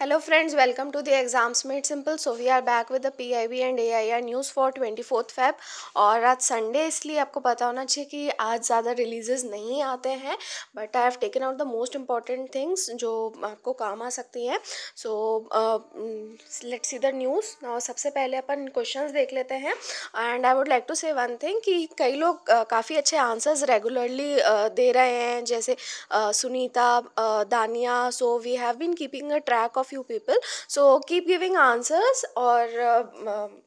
Hello friends, welcome to the Exams Made Simple. So we are back with the PIB and AIR news for 24th Feb. और आज Sunday इसलिए आपको पता होना चाहिए कि आज ज़्यादा रिलीजेस नहीं आते हैं, but I have taken out the most important things जो आपको काम आ सकती हैं. So let's see the news. सबसे पहले अपन क्वेश्चंस देख लेते हैं. And I would like to say one thing कि कई लोग काफ़ी अच्छे आंसर्स रेगुलरली दे रहे हैं, जैसे Sunita, Dania. So we have been keeping a track of few people, so keep giving answers और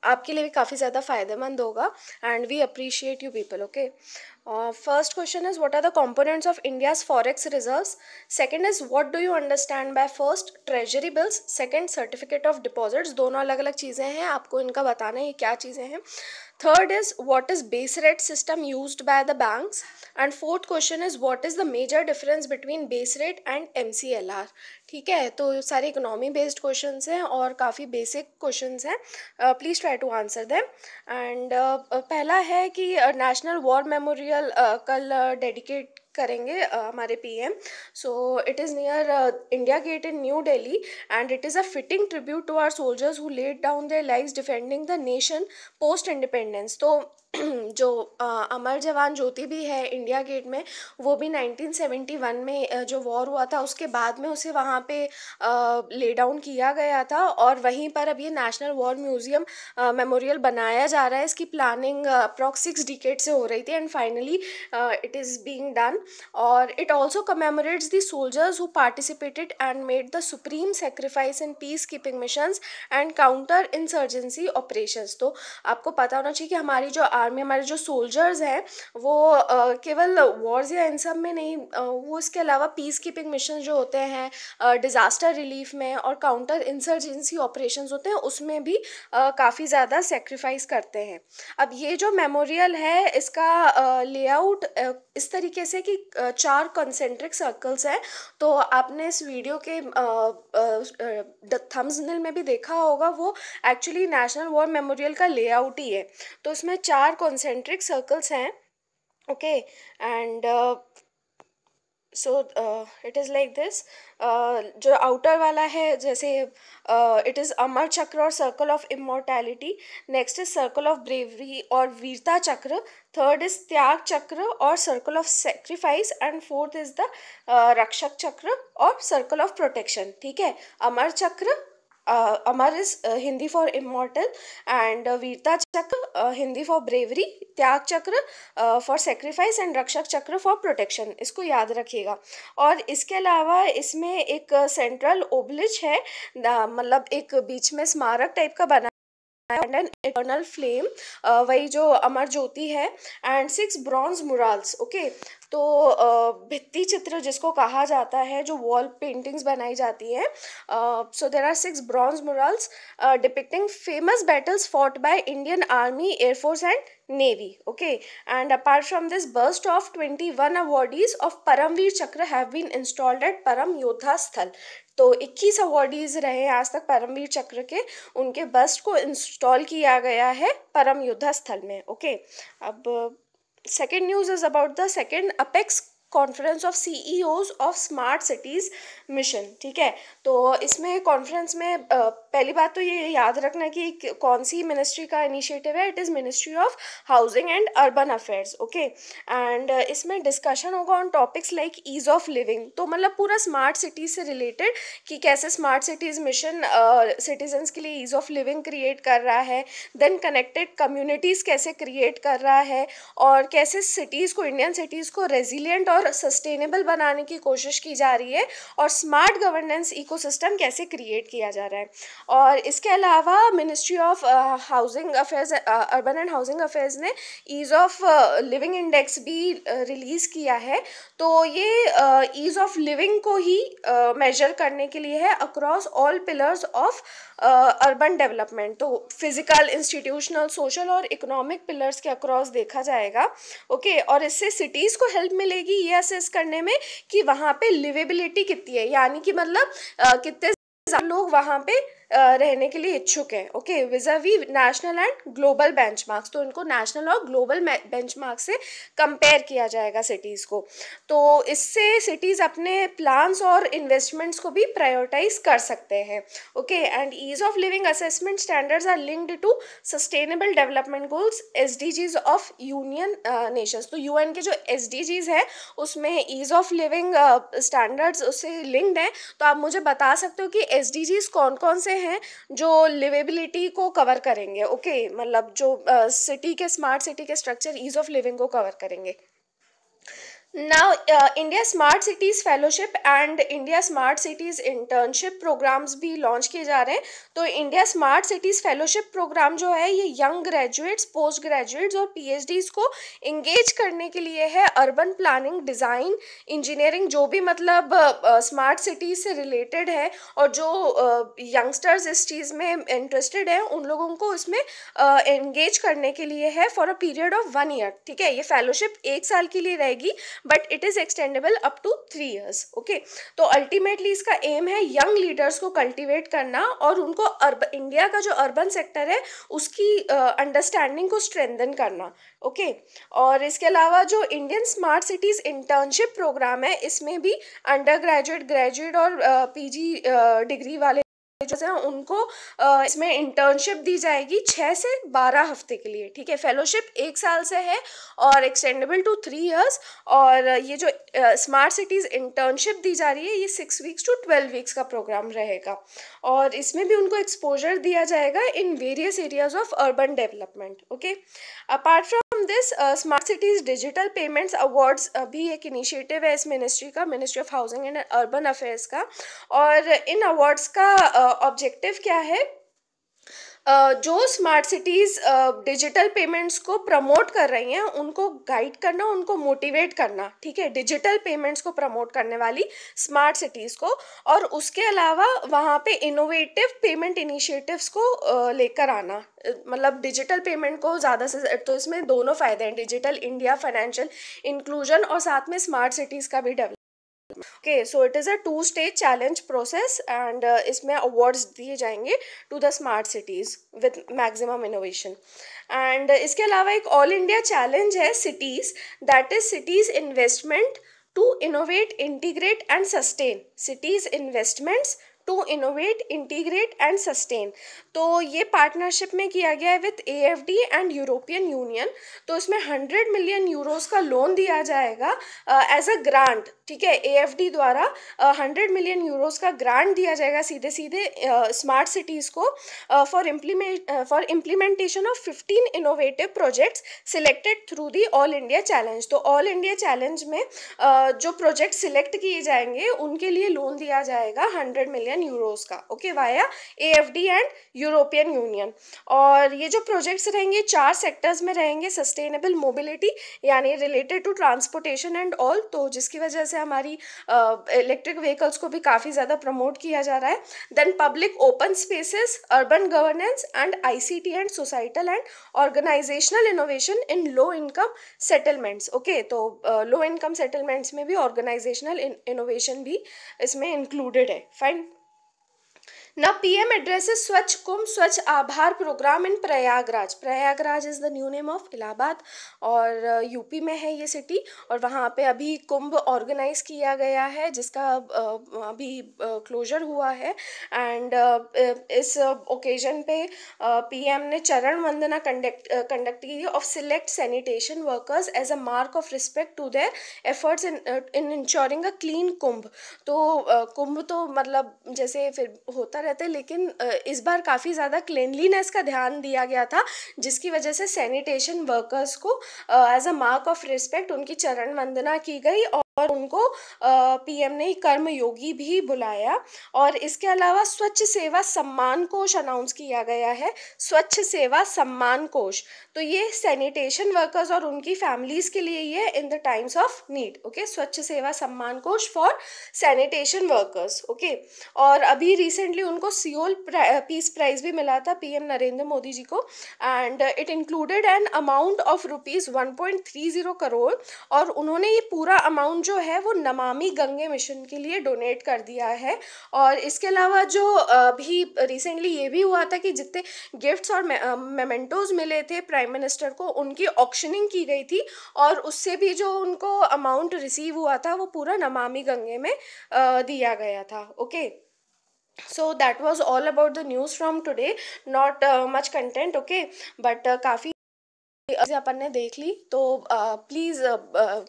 आपके लिए भी काफ़ी ज़्यादा फ़ायदेमंद होगा and we appreciate you people. Okay, first question is, what are the components of India's forex reserves? Second is, what do you understand by first treasury bills? Second, certificate of deposits. दोनों अलग अलग चीज़ें हैं, आपको इनका बताना है ये क्या चीज़ें हैं. Third is, what is base rate system used by the banks? And fourth question is, what is the major difference between base rate and MCLR? ठीक है, तो सारे इकोनॉमी बेस्ड क्वेश्चंस हैं और काफ़ी बेसिक क्वेश्चंस हैं. Please try to answer them. And पहला है कि नेशनल वॉर मेमोरियल कल डेडिकेट करेंगे हमारे PM. So it is near India Gate in New Delhi and it is a fitting tribute to our soldiers who laid down their lives defending the nation post independence. तो जो अमर जवान ज्योति भी है India gate में, वो भी 1971 में जो वॉर हुआ था उसके बाद में उसे वहाँ पे ले डाउन किया गया था. और वहीं पर अब ये नेशनल वॉर म्यूज़ियम मेमोरियल बनाया जा रहा है. इसकी प्लानिंग अप्रॉक्स 6 डिकेड से हो रही थी and finally it is being done. और it also commemorates the soldiers who participated and made the supreme sacrifice in peace keeping missions and counter insurgency operations. तो आपको पता होना चाहिए कि हमारी जो आर्मी, हमारे जो सोल्जर्स हैं वो केवल वॉर्स या इन सब में नहीं, वो इसके अलावा पीस कीपिंग मिशन जो होते हैं, डिज़ास्टर रिलीफ में और काउंटर इंसर्जेंसी ऑपरेशंस होते हैं, उसमें भी काफ़ी ज़्यादा सेक्रीफाइस करते हैं. अब ये जो मेमोरियल है इसका लेआउट इस तरीके से कि 4 कंसेंट्रिक सर्कल्स हैं. तो आपने इस वीडियो के थंबनेल में भी देखा होगा, वो एक्चुअली नेशनल वॉर मेमोरियल का लेआउट ही है. तो इसमें 4 कॉन्सेंट्रिक सर्कल्स हैं. Okay, and so it is like this. जो आउटर वाला है, जैसे इट इज़ अमर चक्र और circle of immortality. Next is circle of bravery और वीरता चक्र. थर्ड इज त्याग चक्र और circle of sacrifice. And fourth is the रक्षक चक्र और सर्कल ऑफ प्रोटेक्शन. ठीक है, Amar Chakra, amar is Hindi for immortal, and Veerta Chakra Hindi for bravery, त्याग चक्र फॉर सेक्रीफाइस एंड रक्षक चक्र फॉर प्रोटेक्शन. इसको याद रखिएगा. और इसके अलावा इसमें एक सेंट्रल ओबलिच है, मतलब एक बीच में स्मारक टाइप का बना एंड एन इटर्नल फ्लेम, वही जो अमर ज्योति है. And 6 bronze murals. ओके, तो भित्ति चित्र जिसको कहा जाता है, जो वॉल पेंटिंग्स बनाई जाती हैं. So there are 6 bronze murals depicting famous battles fought by Indian army, air force and Navy. Okay, and apart from this, burst of 21 awardees of Paramveer Chakra have been installed at Param Yodha Sthal. तो 21 awardees रहे आज तक परमवीर चक्र के, उनके bast को install किया गया है परम योद्धा स्थल में. ओके, अब second news is about the second apex conference of CEOs of smart cities mission. ठीक है, तो इसमें कॉन्फ्रेंस में पहली बात तो ये याद रखना कि कौन सी मिनिस्ट्री का इनिशिएटिव है. It is ministry of housing and urban affairs. Okay, and इसमें डिस्कशन होगा on topics like ease of living. तो मतलब पूरा स्मार्ट सिटीज़ से रिलेटेड कि कैसे स्मार्ट सिटीज़ मिशन सिटीजन्स के लिए ईज ऑफ लिविंग क्रिएट कर रहा है, देन कनेक्टेड कम्युनिटीज़ कैसे क्रिएट कर रहा है, और कैसे सिटीज़ को, इंडियन सिटीज़ को रेजिलिएंट और सस्टेनेबल बनाने की कोशिश की जा रही है, और स्मार्ट गवर्नेंस इकोसिस्टम कैसे क्रिएट किया जा रहा है. और इसके अलावा ministry of housing affairs, urban and housing affairs ने ईज़ ऑफ लिविंग इंडेक्स भी रिलीज़ किया है. तो ये ईज़ ऑफ लिविंग को ही मेजर करने के लिए है across all pillars of urban development. तो फिजिकल, इंस्टीट्यूशनल, सोशल और इकोनॉमिक पिलर्स के अक्रॉस देखा जाएगा. ओके, और इससे सिटीज़ को हेल्प मिलेगी ये असेस करने में कि वहाँ पे लिवेबिलिटी कितनी है, यानी कि मतलब कितने लोग वहाँ पे रहने के लिए इच्छुक हैं, okay, vis a vis national and global benchmarks. तो इनको नेशनल और ग्लोबल बेंचमार्क से कंपेयर किया जाएगा सिटीज़ को। तो इससे सिटीज़ अपने प्लान्स और इन्वेस्टमेंट्स को भी प्रायोरिटाइज कर सकते हैं, okay. And ease of living assessment standards are linked to sustainable development goals, SDGs of union nations. तो यूएन के जो एसडीजीज है उसमें ईज ऑफ लिविंग स्टैंडर्ड्स उससे लिंक्ड है। तो आप मुझे बता सकते हो कि एसडीजीज कौन कौन से हैं जो लिवेबिलिटी को कवर करेंगे, ओके, मतलब जो सिटी के स्मार्ट सिटी के स्ट्रक्चर ईज ऑफ लिविंग को कवर करेंगे। Now, India Smart Cities Fellowship and India Smart Cities Internship programmes भी लॉन्च किए जा रहे हैं। तो India smart cities fellowship programme जो है ये यंग ग्रेजुएट्स, पोस्ट ग्रेजुएट्स और पीएचडीज को इंगेज करने के लिए है। अर्बन प्लानिंग, डिज़ाइन, इंजीनियरिंग, जो भी मतलब स्मार्ट सिटीज़ से रिलेटेड है और जो यंगस्टर्स इस चीज़ में इंटरेस्टेड है उन लोगों को इसमें एंगेज करने के लिए है for a period of 1 year, ठीक है। ये फेलोशिप 1 साल के लिए रहेगी but it is extendable up to 3 years, okay. तो अल्टीमेटली इसका एम है यंग लीडर्स को कल्टिवेट करना और उनको इंडिया का जो अर्बन सेक्टर है उसकी अंडरस्टैंडिंग को स्ट्रेंथन करना, ओके। और इसके अलावा जो Indian smart cities internship programme है इसमें भी अंडर ग्रेजुएट, ग्रेजुएट और पीजी डिग्री वाले जो है उनको इसमें इंटर्नशिप दी जाएगी 6 से 12 हफ्ते के लिए, ठीक है। फेलोशिप 1 साल से है और एक्सटेंडेबल टू 3 ईयर्स। और ये जो स्मार्ट सिटीज़ इंटर्नशिप दी जा रही है ये 6 वीक्स टू 12 वीक्स का प्रोग्राम रहेगा और इसमें भी उनको एक्सपोजर दिया जाएगा in various areas of urban development, okay. Apart from this smart cities digital payments awards भी एक इनिशिएटिव है इस मिनिस्ट्री का, ministry of housing and urban affairs का। और इन अवार्ड्स का ऑब्जेक्टिव क्या है? जो स्मार्ट सिटीज़ डिजिटल पेमेंट्स को प्रमोट कर रही हैं उनको गाइड करना, उनको मोटिवेट करना, ठीक है, डिजिटल पेमेंट्स को प्रमोट करने वाली स्मार्ट सिटीज़ को। और उसके अलावा वहाँ पे इनोवेटिव पेमेंट इनिशिएटिव्स को लेकर आना, मतलब डिजिटल पेमेंट को ज़्यादा से, तो इसमें दोनों फ़ायदे हैं, डिजिटल इंडिया, फाइनेंशियल इंक्लूजन और साथ में स्मार्ट सिटीज़ का भी development. Okay, so it is a 2 stage challenge process and इसमें अवार्ड्स दिए जाएंगे to the smart cities with maximum innovation. And इसके अलावा एक ऑल इंडिया चैलेंज है cities, that is cities investment to innovate, integrate and sustain. Cities investments to innovate, integrate and sustain. तो ये partnership में किया गया है with AFD and European Union. तो इसमें 100 मिलियन यूरोस का लोन दिया जाएगा एज अ ग्रांट, ठीक है। एएफडी द्वारा 100 मिलियन यूरोस का ग्रांट दिया जाएगा सीधे सीधे स्मार्ट सिटीज़ को for implementation of 15 innovative projects selected through the all India challenge. तो ऑल इंडिया चैलेंज में जो प्रोजेक्ट सिलेक्ट किए जाएंगे उनके लिए लोन दिया जाएगा 100 मिलियन यूरोस का, okay, via AFD and European Union. और ये जो प्रोजेक्ट्स रहेंगे 4 सेक्टर्स में रहेंगे। सस्टेनेबल मोबिलिटी यानी related to transportation and all, तो जिसकी वजह से हमारी इलेक्ट्रिक व्हीकल्स को भी काफ़ी ज़्यादा प्रमोट किया जा रहा है। Then public open spaces, urban governance and ICT and societal and organisational innovation in low income settlements, okay. तो लो इनकम सेटलमेंट्स में भी ऑर्गेनाइजेशनल इनोवेशन भी इसमें इंक्लूडेड है, फाइन। Now PM addresses स्वच्छ Kumbh Swachh Aabhar programme in Prayagraj. Prayagraj is the new name of Allahabad और UP में है ये सिटी। और वहाँ पे अभी कुंभ ऑर्गेनाइज किया गया है जिसका अभी क्लोजर हुआ है। एंड इस ओकेजन पे पीएम ने चरण वंदना कंडक्ट की of select sanitation workers as a mark of respect to their efforts in ensuring a clean Kumbh. तो कुंभ तो मतलब जैसे फिर होता रहता है लेकिन इस बार काफ़ी ज़्यादा क्लीनलीनेस का ध्यान दिया गया था जिसकी वजह से सैनिटेशन वर्कर्स को as a mark of respect उनकी चरण वंदना की गई और उनको पीएम ने कर्म योगी भी बुलाया। और इसके अलावा स्वच्छ सेवा सम्मान कोष अनाउंस किया गया है। स्वच्छ सेवा सम्मान कोष, तो ये सैनिटेशन वर्कर्स और उनकी फैमिलीज़ के लिए ये in the times of need, okay. स्वच्छ सेवा सम्मान कोष फॉर सैनिटेशन वर्कर्स, ओके। और अभी रिसेंटली उनको सियोल पीस प्राइज भी मिला था पीएम नरेंद्र मोदी जी को and it included an amount of ₹1.30 crore. और उन्होंने ये पूरा अमाउंट जो है वो नमामि गंगे मिशन के लिए डोनेट कर दिया है। और इसके अलावा जो भी रिसेंटली ये भी हुआ था कि जितने गिफ्ट्स और मेमेंटोज मिले थे प्राइम मिनिस्टर को, उनकी ऑक्शनिंग की गई थी, और उससे भी जो उनको अमाउंट रिसीव हुआ था वो पूरा नमामि गंगे में दिया गया था। Okay, so that was all about the news from today. Not much content, okay, but काफ़ी अपन ने देख ली। तो please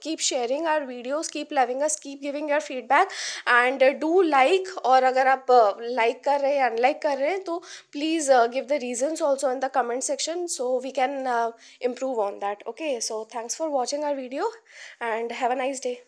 keep sharing our videos, keep loving us, keep giving your feedback and do like. और अगर आप लाइक कर रहे हैं या अनलाइक कर रहे हैं तो please give the reasons also in the comment section so we can improve on that. Okay, so thanks for watching our video and have a nice day.